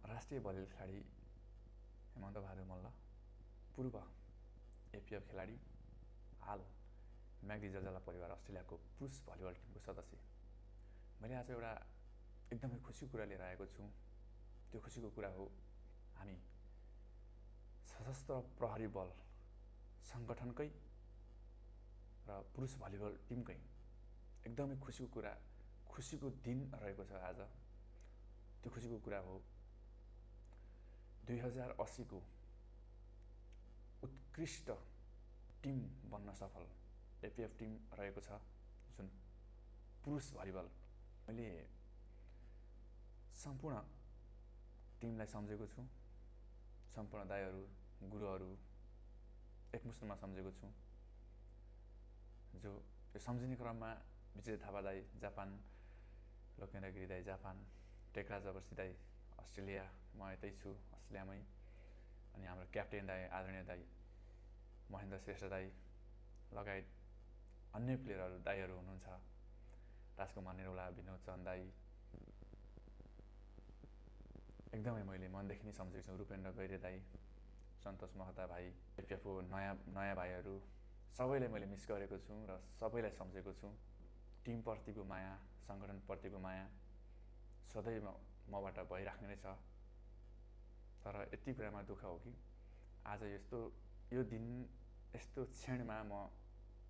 राष्ट्रिय भलिबल खेलाडी हेमन्त बहादुर मल्ल, पूर्व एपिएफ खेलाडी, हाल म्याग्दी जजाला परिवार अस्ट्रेलियाको पुरुष भलिबल टिमको सदस्य। मैले आज एउटा एकदमै खुसीको कुरा लिएर आएको छु। त्यो खुसीको कुरा हो हामी सशस्त्र प्रहरी बल सङ्गठनकै र पुरुष भलिबल टिमकै एकदमै खुसीको कुरा, खुसीको दिन रहेको छ आज। त्यो खुसीको कुरा हो 2080 को उत्कृष्ट टिम बन्न सफल एपिएफ टिम रहेको छ जुन पुरुष भलिबल। मैले सम्पूर्ण टिमलाई सम्झेको छु, सम्पूर्ण दाइहरू गुरुहरू एकमुष्टमा सम्झेको छु। जो यो सम्झिने क्रममा विजय थापा दाई जापान, लोकेन्द्र गिरी दाई जापान, टेकराज जबर्सी दाई अस्ट्रेलिया, म यतै छु अस्ट्रेलियामै, अनि हाम्रो क्याप्टेन दाई आदरणीय दाई महेन्द्र श्रेष्ठ दाई लगायत अन्य प्लेयरहरू दाईहरू हुनुहुन्छ। राजकुमार निरौला, विनोद चन्द दाई, एकदमै मैले मनदेखि नै सम्झेको छु। रूपेन्द्र गैरे दाई, सन्तोष महता भाइ, एपिएफको नयाँ भाइहरू सबैलाई मैले मिस गरेको छु र सबैलाई सम्झेको छु। टिमप्रतिको माया, सङ्गठनप्रतिको माया सधैँ मबाट भइराख्ने नै छ। तर यति कुरामा दुःख हो कि आज यो दिन यस्तो क्षणमा म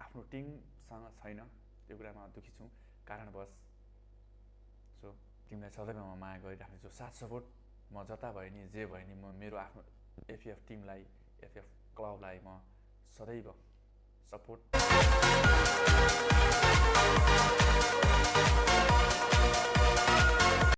आफ्नो टिमसँग छैन, त्यो कुरामा दुःखी छु। कारणवश सो टिमलाई सधैँ म माया गरिराख्ने छु। साथ सपोर्ट म जता भए नि जे भए नि म मेरो आफ्नो एपिएफ टिमलाई, एपिएफ क्लबलाई म सदैव सपोर्ट